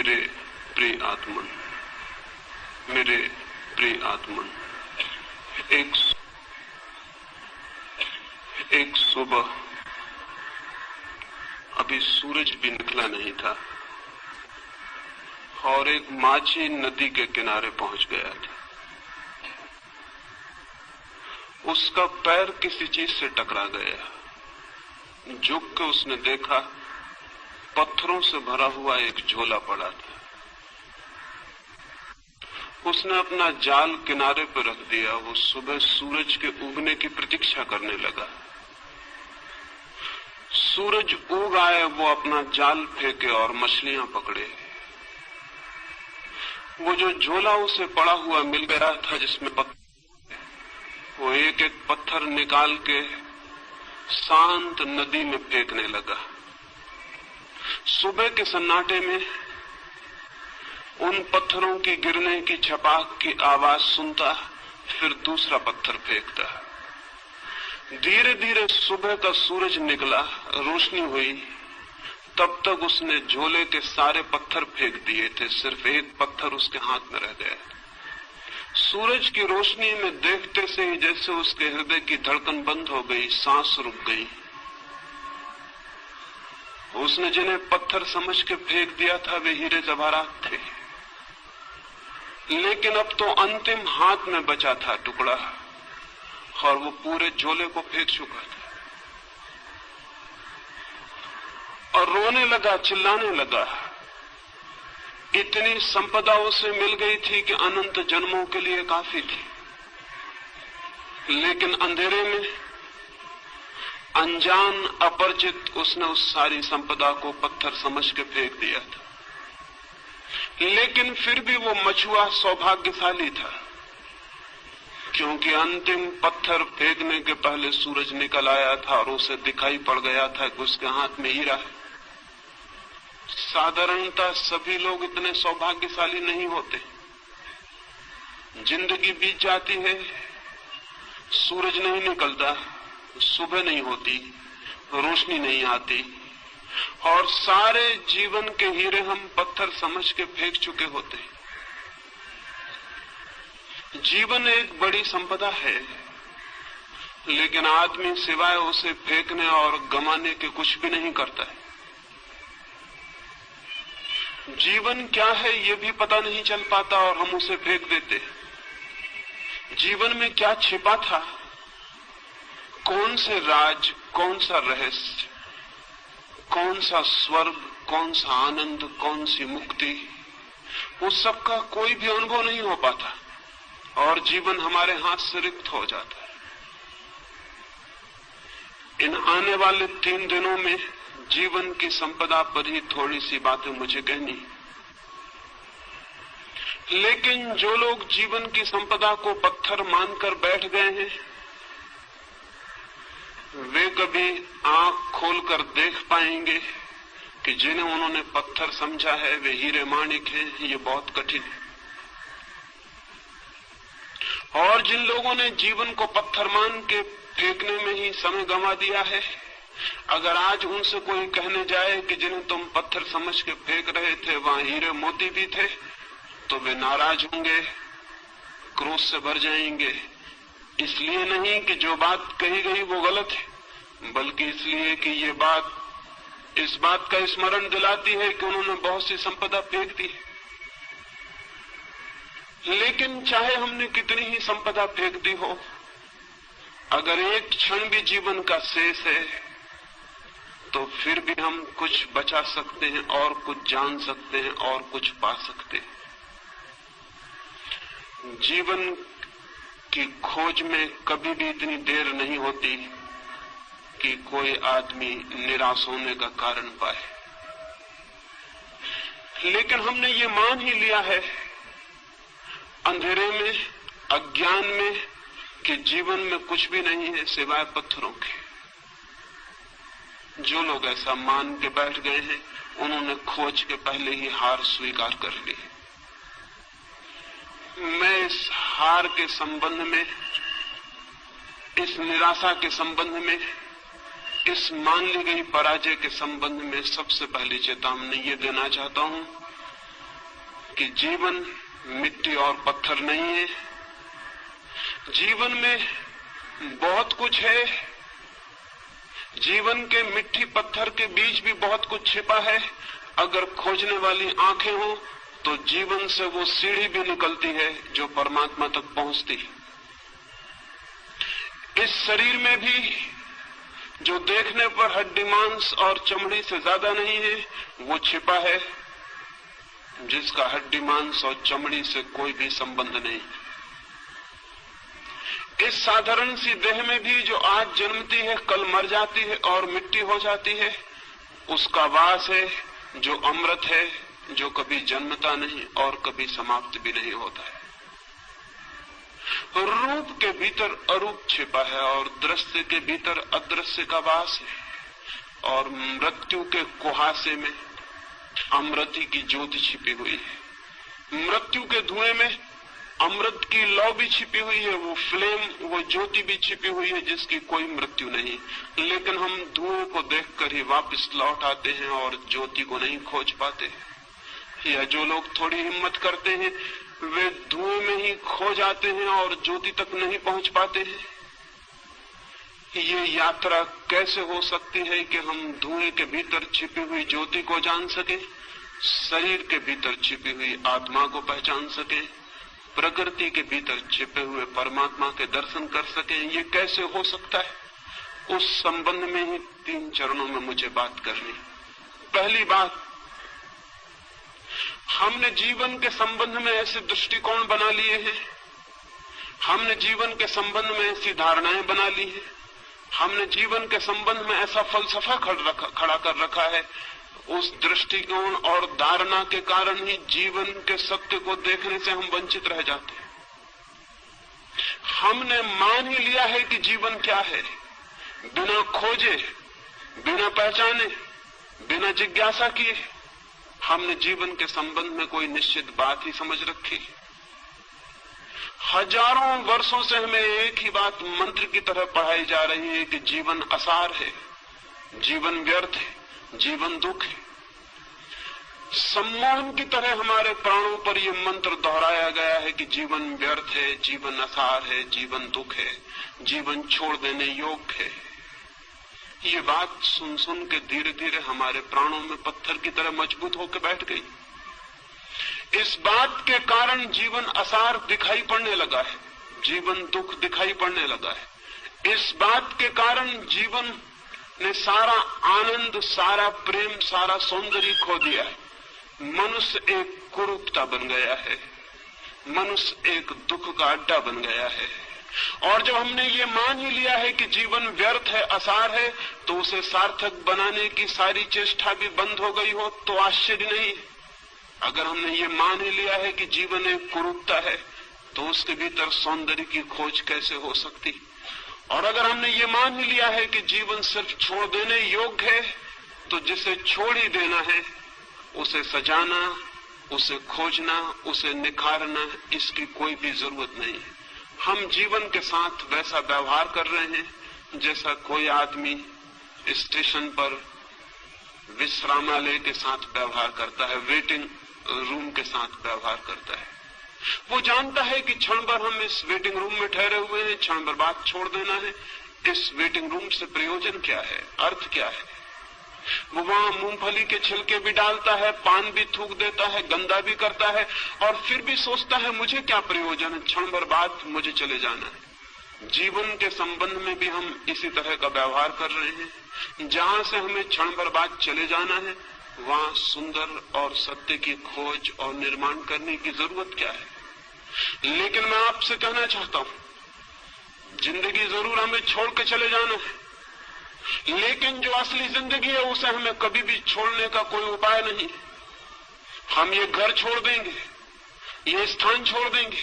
मेरे प्रिय आत्मन, मेरे प्रिय आत्मन, एक सुबह अभी सूरज भी निकला नहीं था और एक माझी नदी के किनारे पहुंच गया था। उसका पैर किसी चीज से टकरा गया। झुक के उसने देखा, पत्थरों से भरा हुआ एक झोला पड़ा था। उसने अपना जाल किनारे पर रख दिया। वो सुबह सूरज के उगने की प्रतीक्षा करने लगा। सूरज उग आए, वो अपना जाल फेंके और मछलियां पकड़े। वो जो झोला उसे पड़ा हुआ मिल गया था जिसमें वो एक एक पत्थर निकाल के शांत नदी में फेंकने लगा। सुबह के सन्नाटे में उन पत्थरों की गिरने की छपाक की आवाज सुनता, फिर दूसरा पत्थर फेंकता। धीरे धीरे सुबह का सूरज निकला, रोशनी हुई। तब तक उसने झोले के सारे पत्थर फेंक दिए थे, सिर्फ एक पत्थर उसके हाथ में रह गया। सूरज की रोशनी में देखते से ही जैसे उसके हृदय की धड़कन बंद हो गई, सांस रुक गई। उसने जिन्हें पत्थर समझ के फेंक दिया था वे हीरे जवाहरात थे, लेकिन अब तो अंतिम हाथ में बचा था टुकड़ा और वो पूरे झोले को फेंक चुका था। और रोने लगा, चिल्लाने लगा। इतनी संपदा उसे मिल गई थी कि अनंत जन्मों के लिए काफी थी, लेकिन अंधेरे में अनजान अपरिचित उसने उस सारी संपदा को पत्थर समझ के फेंक दिया था। लेकिन फिर भी वो मछुआ सौभाग्यशाली था, क्योंकि अंतिम पत्थर फेंकने के पहले सूरज निकल आया था और उसे दिखाई पड़ गया था कि उसके हाथ में हीरा है। साधारणतः सभी लोग इतने सौभाग्यशाली नहीं होते। जिंदगी बीत जाती है, सूरज नहीं निकलता, सुबह नहीं होती, रोशनी नहीं आती और सारे जीवन के हीरे हम पत्थर समझ के फेंक चुके होते। जीवन एक बड़ी संपदा है, लेकिन आदमी सिवाय उसे फेंकने और गंवाने के कुछ भी नहीं करता है। जीवन क्या है ये भी पता नहीं चल पाता और हम उसे फेंक देते। जीवन में क्या छिपा था, कौन से राज, कौन सा रहस्य, कौन सा स्वर्ग, कौन सा आनंद, कौन सी मुक्ति, उस सब का कोई भी अनुभव नहीं हो पाता और जीवन हमारे हाथ से रिक्त हो जाता है। इन आने वाले 3 दिनों में जीवन की संपदा पर ही थोड़ी सी बातें मुझे कहनी। लेकिन जो लोग जीवन की संपदा को पत्थर मानकर बैठ गए हैं, वे कभी आंख खोलकर देख पाएंगे कि जिन्हें उन्होंने पत्थर समझा है वे हीरे माणिक हैं। ये बहुत कठिन है। और जिन लोगों ने जीवन को पत्थर मान के फेंकने में ही समय गंवा दिया है, अगर आज उनसे कोई कहने जाए कि जिन्हें तुम पत्थर समझ के फेंक रहे थे वहां हीरे मोती भी थे, तो वे नाराज होंगे, क्रोध से भर जाएंगे। इसलिए नहीं कि जो बात कही गई वो गलत है, बल्कि इसलिए कि ये बात इस बात का स्मरण दिलाती है कि उन्होंने बहुत सी संपदा फेंक दी। लेकिन चाहे हमने कितनी ही संपदा फेंक दी हो, अगर एक क्षण भी जीवन का शेष है तो फिर भी हम कुछ बचा सकते हैं और कुछ जान सकते हैं और कुछ पा सकते हैं। जीवन की खोज में कभी भी इतनी देर नहीं होती कि कोई आदमी निराश होने का कारण पाए। लेकिन हमने ये मान ही लिया है अंधेरे में, अज्ञान में, कि जीवन में कुछ भी नहीं है सिवाय पत्थरों के। जो लोग ऐसा मान के बैठ गए हैं उन्होंने खोज के पहले ही हार स्वीकार कर ली। मैं इस हार के संबंध में, इस निराशा के संबंध में, इस मान ली गई पराजय के संबंध में सबसे पहली चेतावनी ये देना चाहता हूं कि जीवन मिट्टी और पत्थर नहीं है। जीवन में बहुत कुछ है। जीवन के मिट्टी पत्थर के बीच भी बहुत कुछ छिपा है। अगर खोजने वाली आंखें हो तो जीवन से वो सीढ़ी भी निकलती है जो परमात्मा तक पहुंचती है। इस शरीर में भी जो देखने पर हड्डी मांस और चमड़ी से ज्यादा नहीं है, वो छिपा है जिसका हड्डी मांस और चमड़ी से कोई भी संबंध नहीं। इस साधारण सी देह में भी जो आज जन्मती है, कल मर जाती है और मिट्टी हो जाती है, उसका वास है जो अमृत है, जो कभी जन्मता नहीं और कभी समाप्त भी नहीं होता है। रूप के भीतर अरूप छिपा है और दृश्य के भीतर अदृश्य का वास है और मृत्यु के कुहासे में अमृति की ज्योति छिपी हुई है। मृत्यु के धुएं में अमृत की लौ भी छिपी हुई है, वो फ्लेम, वो ज्योति भी छिपी हुई है जिसकी कोई मृत्यु नहीं। लेकिन हम धुएं को देखकर ही वापस लौट आते हैं और ज्योति को नहीं खोज पाते। या जो लोग थोड़ी हिम्मत करते हैं वे धुएं में ही खो जाते हैं और ज्योति तक नहीं पहुंच पाते हैं। ये यात्रा कैसे हो सकती है कि हम धुएं के भीतर छिपी हुई ज्योति को जान सके, शरीर के भीतर छिपी हुई आत्मा को पहचान सके, प्रकृति के भीतर छिपे हुए परमात्मा के दर्शन कर सके? ये कैसे हो सकता है? उस संबंध में ही 3 चरणों में मुझे बात करनी। पहली बात, हमने जीवन के संबंध में ऐसे दृष्टिकोण बना लिए हैं, हमने जीवन के संबंध में ऐसी धारणाएं बना ली हैं, हमने जीवन के संबंध में ऐसा फलसफा खड़ा कर रखा है। उस दृष्टिकोण और धारणा के कारण ही जीवन के सत्य को देखने से हम वंचित रह जाते हैं। हमने मान ही लिया है कि जीवन क्या है, बिना खोजे, बिना पहचाने, बिना जिज्ञासा किए हमने जीवन के संबंध में कोई निश्चित बात ही समझ रखी। हजारों वर्षों से हमें एक ही बात मंत्र की तरह पढ़ाई जा रही है कि जीवन असार है, जीवन व्यर्थ है, जीवन दुख है। सम्मोहन की तरह हमारे प्राणों पर यह मंत्र दोहराया गया है कि जीवन व्यर्थ है, जीवन असार है, जीवन दुख है, जीवन छोड़ देने योग्य है। ये बात सुन सुन के धीरे धीरे हमारे प्राणों में पत्थर की तरह मजबूत होकर बैठ गई। इस बात के कारण जीवन असार दिखाई पड़ने लगा है, जीवन दुख दिखाई पड़ने लगा है। इस बात के कारण जीवन ने सारा आनंद, सारा प्रेम, सारा सौंदर्य खो दिया है। मनुष्य एक कुरूपता बन गया है, मनुष्य एक दुख का अड्डा बन गया है। और जब हमने ये मान ही लिया है कि जीवन व्यर्थ है, असार है, तो उसे सार्थक बनाने की सारी चेष्टा भी बंद हो गई हो तो आश्चर्य नहीं। अगर हमने ये मान ही लिया है कि जीवन एक कुरूपता है तो उसके भीतर सौंदर्य की खोज कैसे हो सकती? और अगर हमने ये मान ही लिया है कि जीवन सिर्फ छोड़ देने योग्य है तो जिसे छोड़ ही देना है उसे सजाना, उसे खोजना, उसे निखारना, इसकी कोई भी जरूरत नहीं है। हम जीवन के साथ वैसा व्यवहार कर रहे हैं जैसा कोई आदमी स्टेशन पर विश्रामालय के साथ व्यवहार करता है, वेटिंग रूम के साथ व्यवहार करता है। वो जानता है कि क्षण भर हम इस वेटिंग रूम में ठहरे हुए हैं, क्षण भर बाद छोड़ देना है। इस वेटिंग रूम से प्रयोजन क्या है, अर्थ क्या है? वो वहां मूंगफली के छिलके भी डालता है, पान भी थूक देता है, गंदा भी करता है और फिर भी सोचता है मुझे क्या प्रयोजन है, क्षण भर बाद मुझे चले जाना है। जीवन के संबंध में भी हम इसी तरह का व्यवहार कर रहे हैं। जहां से हमें क्षण भर बाद चले जाना है वहां सुंदर और सत्य की खोज और निर्माण करने की जरूरत क्या है? लेकिन मैं आपसे कहना चाहता हूं, जिंदगी जरूर हमें छोड़ के चले जाना है, लेकिन जो असली जिंदगी है उसे हमें कभी भी छोड़ने का कोई उपाय नहीं। हम ये घर छोड़ देंगे, ये स्थान छोड़ देंगे,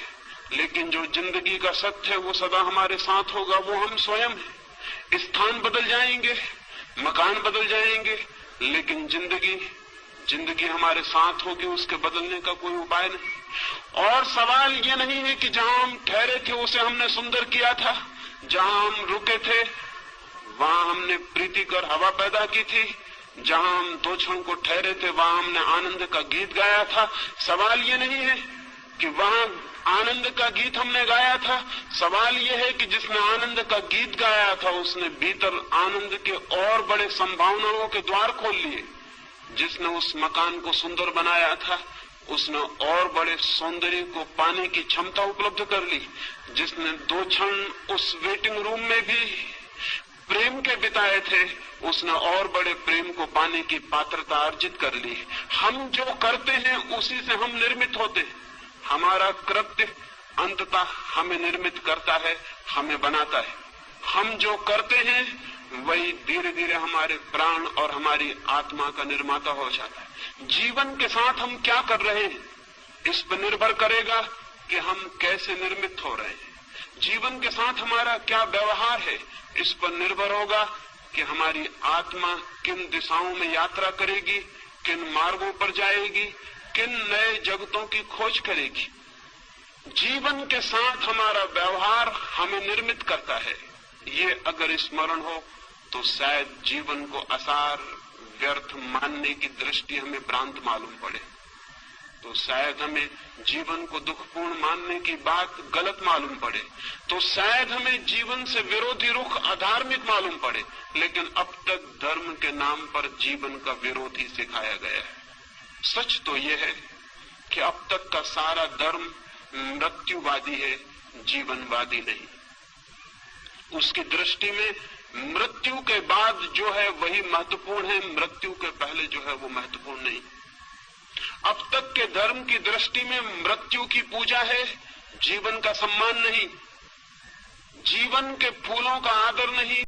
लेकिन जो जिंदगी का सत्य है वो सदा हमारे साथ होगा, वो हम स्वयं हैं। स्थान बदल जाएंगे, मकान बदल जाएंगे, लेकिन जिंदगी हमारे साथ होगी, उसके बदलने का कोई उपाय नहीं। और सवाल ये नहीं है कि जहां हम ठहरे थे उसे हमने सुंदर किया था, जहां हम रुके थे वहां हमने प्रीति कर हवा पैदा की थी, जहां हम 2 क्षण को ठहरे थे वहां हमने आनंद का गीत गाया था। सवाल ये नहीं है कि वहां आनंद का गीत हमने गाया था, सवाल यह है कि जिसने आनंद का गीत गाया था उसने भीतर आनंद के और बड़े संभावनाओं के द्वार खोल लिए। जिसने उस मकान को सुंदर बनाया था उसने और बड़े सौंदर्य को पाने की क्षमता उपलब्ध कर ली। जिसने 2 क्षण उस वेटिंग रूम में भी प्रेम के बिताए थे उसने और बड़े प्रेम को पाने की पात्रता अर्जित कर ली। हम जो करते हैं उसी से हम निर्मित होते हैं। हमारा कृत्य अंततः हमें निर्मित करता है, हमें बनाता है। हम जो करते हैं वही धीरे धीरे हमारे प्राण और हमारी आत्मा का निर्माता हो जाता है। जीवन के साथ हम क्या कर रहे हैं इस पर निर्भर करेगा कि हम कैसे निर्मित हो रहे हैं। जीवन के साथ हमारा क्या व्यवहार है इस पर निर्भर होगा कि हमारी आत्मा किन दिशाओं में यात्रा करेगी, किन मार्गों पर जाएगी, किन नए जगतों की खोज करेगी। जीवन के साथ हमारा व्यवहार हमें निर्मित करता है। ये अगर स्मरण हो तो शायद जीवन को असार व्यर्थ मानने की दृष्टि हमें भ्रांत मालूम पड़े, तो शायद हमें जीवन को दुखपूर्ण मानने की बात गलत मालूम पड़े, तो शायद हमें जीवन से विरोधी रुख अधार्मिक मालूम पड़े। लेकिन अब तक धर्म के नाम पर जीवन का विरोध ही सिखाया गया है। सच तो यह है कि अब तक का सारा धर्म मृत्युवादी है, जीवनवादी नहीं। उसकी दृष्टि में मृत्यु के बाद जो है वही महत्वपूर्ण है, मृत्यु के पहले जो है वो महत्वपूर्ण नहीं। अब तक के धर्म की दृष्टि में मृत्यु की पूजा है, जीवन का सम्मान नहीं, जीवन के फूलों का आदर नहीं।